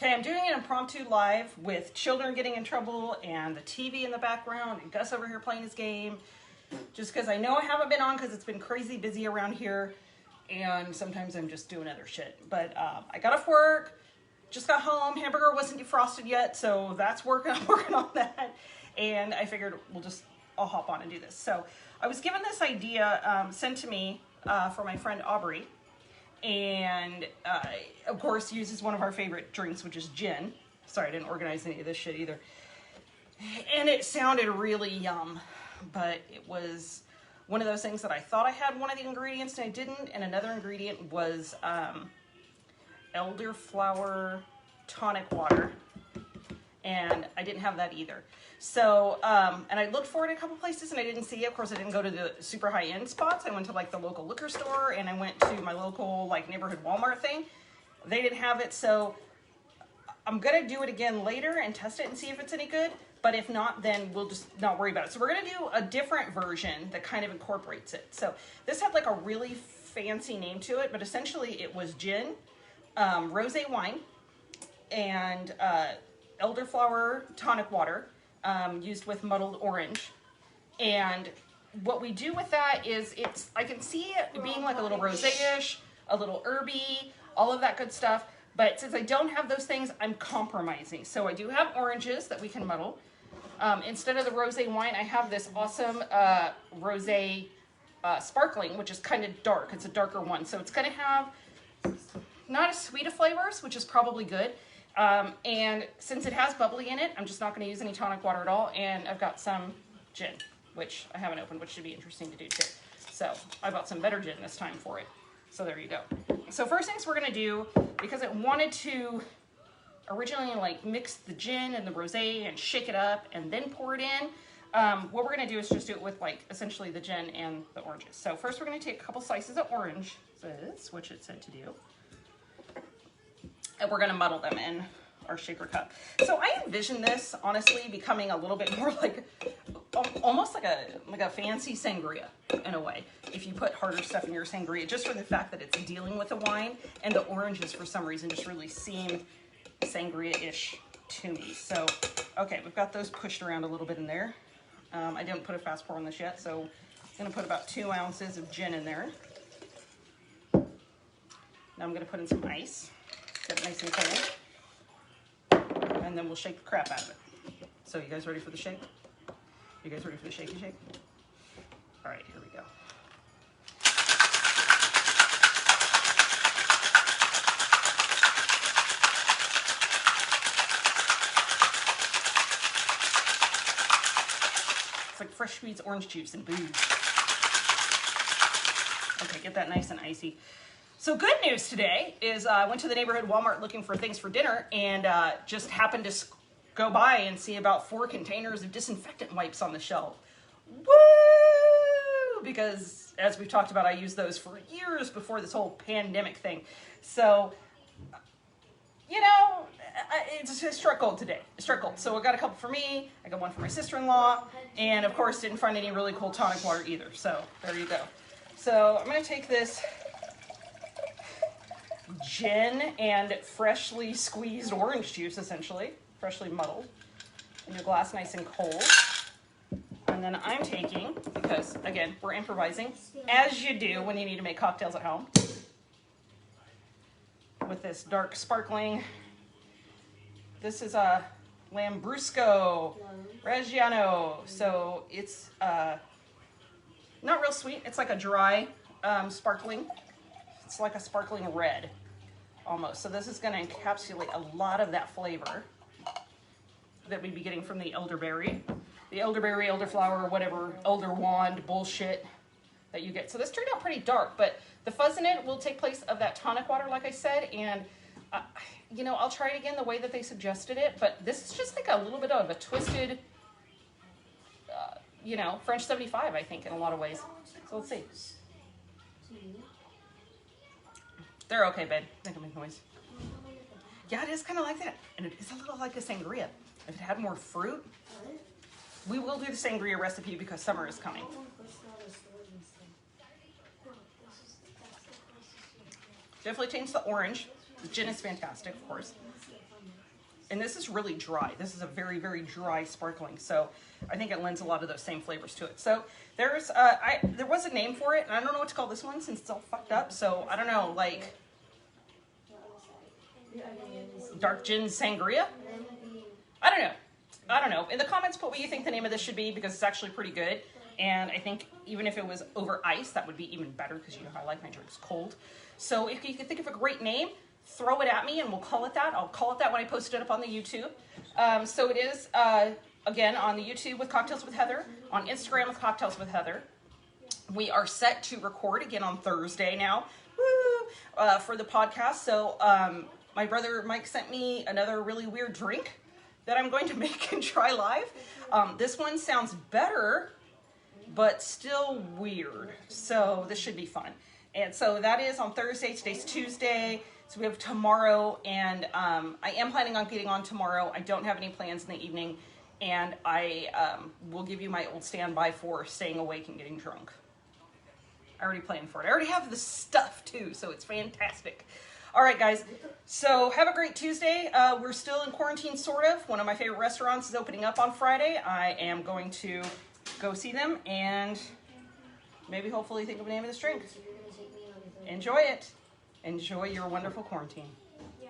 Okay, I'm doing an impromptu live with children getting in trouble and the TV in the background and Gus over here playing his game. Just because I know I haven't been on because it's been crazy busy around here and sometimes I'm just doing other shit. But I got off work, just got home, hamburger wasn't defrosted yet, so that's working. I'm working on that. And I figured I'll hop on and do this. So I was given this idea sent to me from my friend Aubrey. And of course uses one of our favorite drinks, which is gin. Sorry, I didn't organize any of this shit either. And it sounded really yum, but it was one of those things that I thought I had one of the ingredients and I didn't. And another ingredient was elderflower tonic water, and I didn't have that either. So, and I looked for it in a couple places and I didn't see it. Of course, I didn't go to the super high-end spots. I went to like the local liquor store and I went to my local like neighborhood Walmart thing. They didn't have it, so I'm gonna do it again later and test it and see if it's any good. But if not, then we'll just not worry about it. So we're gonna do a different version that kind of incorporates it. So this had like a really fancy name to it, but essentially it was gin, rosé wine, and elderflower tonic water, used with muddled orange. And what we do with that is I can see it being like a little rosé-ish, a little herby, all of that good stuff. But since I don't have those things, I'm compromising. So I do have oranges that we can muddle. Instead of the rosé wine, I have this awesome rosé sparkling, which is kind of dark. It's a darker one. So it's going to have not as sweet of flavors, which is probably good. And since it has bubbly in it, I'm just not going to use any tonic water at all. And I've got some gin, which I haven't opened, which should be interesting to do too. So I bought some better gin this time for it. So there you go. So first things we're going to do, because I wanted to originally like mix the gin and the rosé and shake it up and then pour it in, what we're going to do is just do it with like essentially the gin and the oranges. So first we're going to take a couple slices of orange, which it said to do. And we're going to muddle them in our shaker cup. So I envision this honestly becoming a little bit more like almost like a fancy sangria in a way. If you put harder stuff in your sangria, just for the fact that it's dealing with a wine, and the oranges for some reason just really seem sangria-ish to me. So okay, we've got those pushed around a little bit in there. I didn't put a fast pour on this yet, so I'm going to put about 2 ounces of gin in there. Now I'm going to put in some ice. Get it nice and cold, and then we'll shake the crap out of it. So you guys ready for the shake? You guys ready for the shaky shake? All right, here we go. It's like fresh squeezed orange juice and booze. Okay, get that nice and icy. So good news today is I went to the neighborhood Walmart looking for things for dinner and just happened to go by and see about 4 containers of disinfectant wipes on the shelf. Woo! Because as we've talked about, I used those for years before this whole pandemic thing. So, you know, it struck gold today. It struck gold. So I got a couple for me. I got one for my sister-in-law. And of course, didn't find any really cool tonic water either. So there you go. So I'm going to take this gin and freshly squeezed orange juice, essentially, freshly muddled, in your glass nice and cold. And then I'm taking, because again, we're improvising, as you do when you need to make cocktails at home, with this dark sparkling. This is a Lambrusco Reggiano. So it's not real sweet. It's like a dry sparkling. It's like a sparkling red, almost. So this is going to encapsulate a lot of that flavor that we'd be getting from the elderberry, elderflower, whatever, elder wand bullshit that you get. So this turned out pretty dark, but the fuzz in it will take place of that tonic water, like I said, and you know, I'll try it again the way that they suggested it, but this is just like a little bit of a twisted, you know, French 75, I think, in a lot of ways. So let's see. They're okay, babe. They can make noise. Yeah, it is kind of like that. And it is a little like a sangria. If it had more fruit, we will do the sangria recipe because summer is coming. Definitely change the orange. The gin is fantastic, of course. And this is really dry. This is a very, very dry sparkling. So I think it lends a lot of those same flavors to it. So there's, there was a name for it, and I don't know what to call this one since it's all fucked up. So I don't know, like dark gin sangria? I don't know. I don't know. In the comments, put what you think the name of this should be, because it's actually pretty good. And I think even if it was over ice, that would be even better, because you know how I like my drinks cold. So if you can think of a great name, throw it at me and we'll call it that. I'll call it that when I post it up on the YouTube. So it is, again, on the YouTube with Cocktails with Heather, on Instagram with Cocktails with Heather. We are set to record again on Thursday now, woo, for the podcast. So my brother Mike sent me another really weird drink that I'm going to make and try live. This one sounds better, but still weird. So this should be fun. And so that is on Thursday. Today's Tuesday. So we have tomorrow, and I am planning on getting on tomorrow. I don't have any plans in the evening, and I will give you my old standby for staying awake and getting drunk. I already planned for it. I already have the stuff too, so it's fantastic. All right, guys. So have a great Tuesday. We're still in quarantine, sort of. One of my favorite restaurants is opening up on Friday. I am going to go see them and maybe hopefully think of the name of this drink. Enjoy it. Enjoy your wonderful quarantine. Yeah.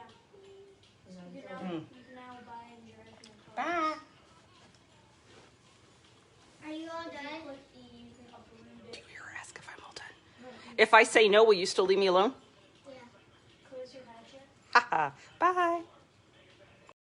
You can now buy and drive. Bye. Are you all done? Do you ask if I'm all done? If I say no, will you still leave me alone? Yeah. Close your eyes. Haha. Bye.